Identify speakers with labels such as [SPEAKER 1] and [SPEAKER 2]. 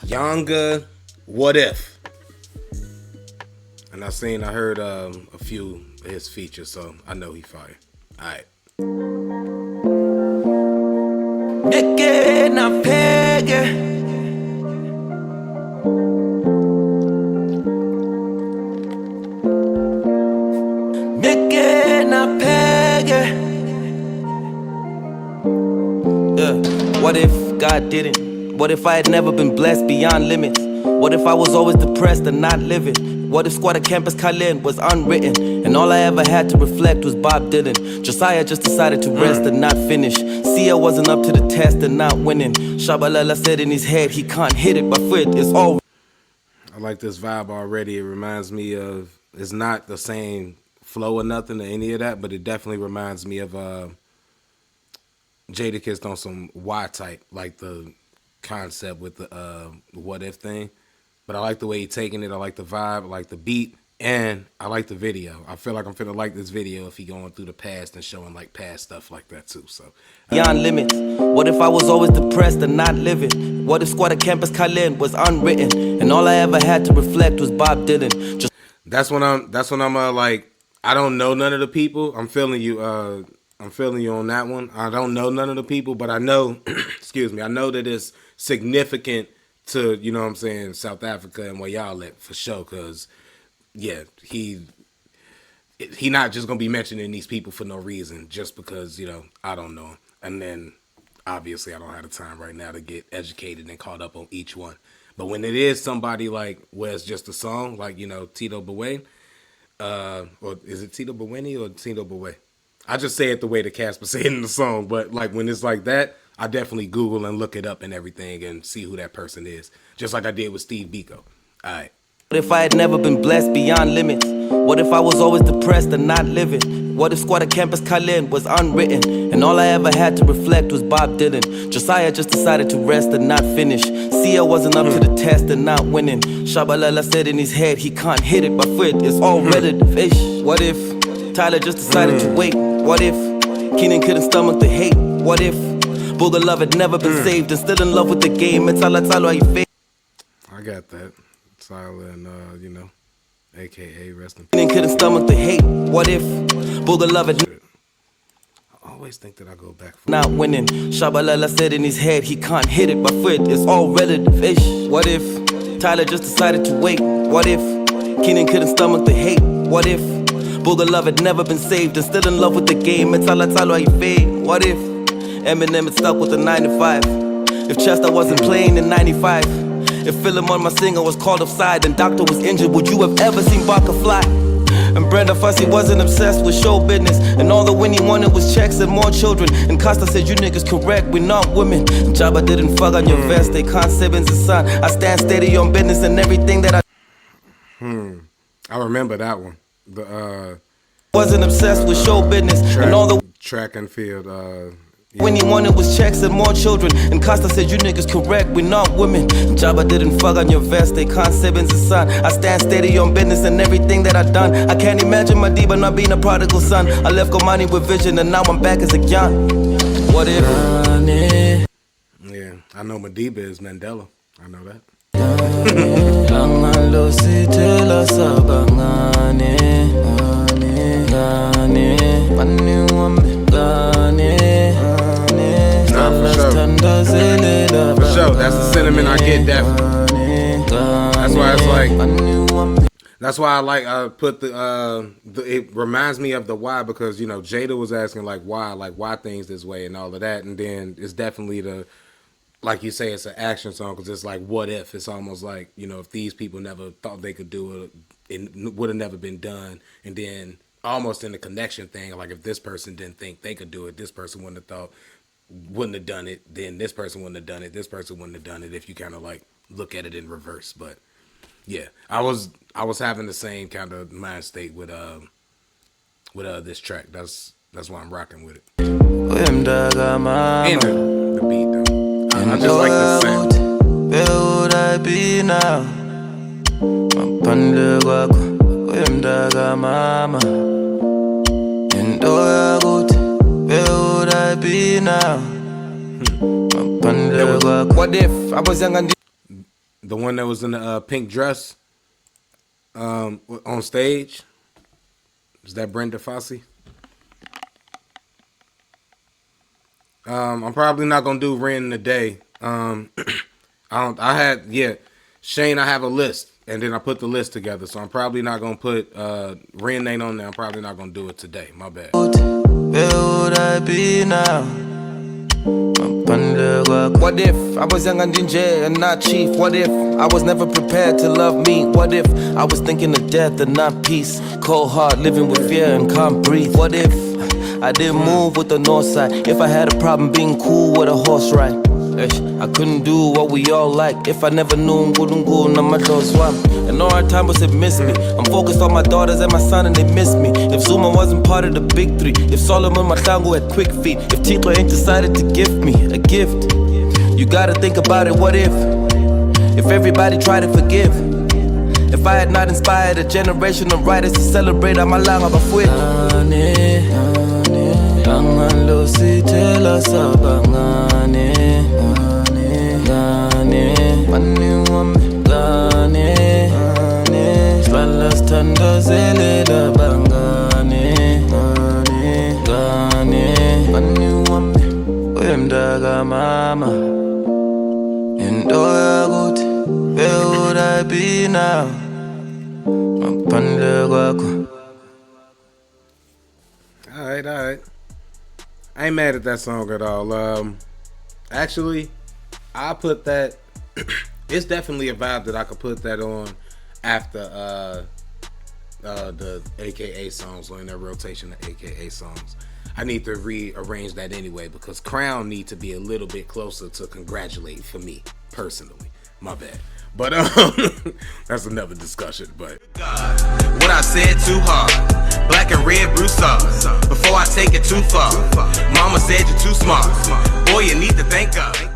[SPEAKER 1] Yanga, What If? And I heard a few of his features, so I know he fire. Alright.
[SPEAKER 2] What if God didn't? What if I had never been blessed beyond limits? What if I was always depressed and not living? What if Squatter Campus Khalin was unwritten and all I ever had to reflect was Bob Dylan? Josiah just decided to rest and not finish. Sia wasn't up to the test and not winning. Shabalala said in his head he can't hit it, but for it it's all.
[SPEAKER 1] I like this vibe already. It reminds me of, it's not the same flow or nothing or any of that, but it definitely reminds me of Jadakiss on some Y type, like the concept with the what if thing. But I like the way he's taking it. I like the vibe, I like the beat, and I like the video. I feel like I'm finna like this video if he going through the past and showing like past stuff like that too. So
[SPEAKER 2] beyond limits. What if I was always depressed and not living? What if Squatter Campus Khalin was unwritten and all I ever had to reflect was Bob Dylan?
[SPEAKER 1] that's when I'm like, I don't know none of the people. I'm feeling you on that one. I don't know none of the people, but I know excuse me, I know that it's significant to, you know what I'm saying, South Africa and where y'all at for sure, because yeah, he not just gonna be mentioning these people for no reason just because, you know, I don't know him. And then obviously I don't have the time right now to get educated and caught up on each one. But when it is somebody like where it's just a song, like, you know, Tito Bawene, or is it Tito Bawene or Tito Bawene? I just say it the way the Casper said it in the song, but like when it's like that, I definitely Google and look it up and everything and see who that person is, just like I did with Steve Biko. All right.
[SPEAKER 2] What if I had never been blessed beyond limits? What if I was always depressed and not living? What if Squatter Campus Khalin was unwritten and all I ever had to reflect was Bob Dylan? Josiah just decided to rest and not finish. Sia wasn't up to the test and not winning. Shabalala said in his head he can't hit it, but for it it's all relative. Ish. What if Tyler just decided to wait? What if Keenan couldn't stomach the hate? What if Booger Love had never been saved and still in love with the game? It's all I
[SPEAKER 1] got that. Tyler and you know, AKA rest in peace.
[SPEAKER 2] Keenan couldn't stomach the hate. What if Booger Love had
[SPEAKER 1] I always think that I go back for
[SPEAKER 2] not winning? Shabalala said in his head he can't hit it, but for it it's all relative. Ish. What if Tyler just decided to wait? What if Keenan couldn't stomach the hate? What if Booger Love had never been saved and still in love with the game? It's all I fade. What if Eminem had stuck with the 9 to 5? If Chester wasn't playing in 95? If Philemon my singer was called offside and Doctor was injured, would you have ever seen Barker fly? And Brenda Fussy wasn't obsessed with show business, and all the Winnie wanted was checks and more children. And Costa said you niggas correct, we not women. Jabba didn't fuck on your vest, they can't siblings and son. I stand steady on business and everything that
[SPEAKER 1] I remember that one. The
[SPEAKER 2] wasn't obsessed with show business and all the
[SPEAKER 1] track and field.
[SPEAKER 2] When he wanted was checks and more children. And Costa said you niggas correct, we not women. Jabba didn't fuck on your vest, they can't siblings and son. I stand steady on business and everything that I done. I can't imagine my Diva not being a prodigal son. I left Gomani with vision and now I'm back as a young. What if?
[SPEAKER 1] Yeah, I know Madiba is Mandela. I know that. For sure, that's the sentiment I get definitely. That's why it's like, that's why I like put the it reminds me of the why, because, you know, Jada was asking like why things this way and all of that, and then it's definitely the, like you say, it's an action song because it's like what if. It's almost like, you know, if these people never thought they could do it, it would have never been done. And then almost in the connection thing, like if this person didn't think they could do it, this person wouldn't have done it, then this person wouldn't have done it, this person wouldn't have done it, if you kind of like look at it in reverse. But yeah, I was having the same kind of mind state with this track. That's why I'm rocking with it. And the beat though. I just like the sound.
[SPEAKER 2] Where would I be now? Mapandle kwakho uyemdaka mama. Into yakuthi where would I be now? Mapandle kwakho. What if I was young and
[SPEAKER 1] the one that was in the pink dress on stage. Is that Brenda Fossey? I'm probably not gonna do Ren today. Shane, I have a list, and then I put the list together, so I'm probably not gonna put Ren ain't on there. I'm probably not gonna do it today. My bad.
[SPEAKER 2] Where would I be now? What if I was young and DJ and not chief? What if I was never prepared to love me? What if I was thinking of death and not peace? Cold heart, living with fear and can't breathe. What if I didn't move with the north side? If I had a problem being cool with a horse ride? I couldn't do what we all like. If I never knew Ngulungu na matoswa. And all our time was it missed me. I'm focused on my daughters and my son and they miss me. If Zuma wasn't part of the big three, if Solomon Matango had quick feet, if Tito ain't decided to give me a gift, you gotta think about it. What if everybody tried to forgive? If I had not inspired a generation of writers to celebrate Amalanga Bafwit. Mama, and where would I be now?
[SPEAKER 1] Alright. I ain't mad at that song at all. Actually, I put that. It's definitely a vibe that I could put that on after the AKA songs, or in their rotation of AKA songs. I need to rearrange that anyway because Crown need to be a little bit closer to Congratulate for me personally. My bad. But that's another discussion. But
[SPEAKER 2] what I said too hard. Black and red Broussard. Before I take it too far. Mama said you're too smart. Boy, you need to thank God.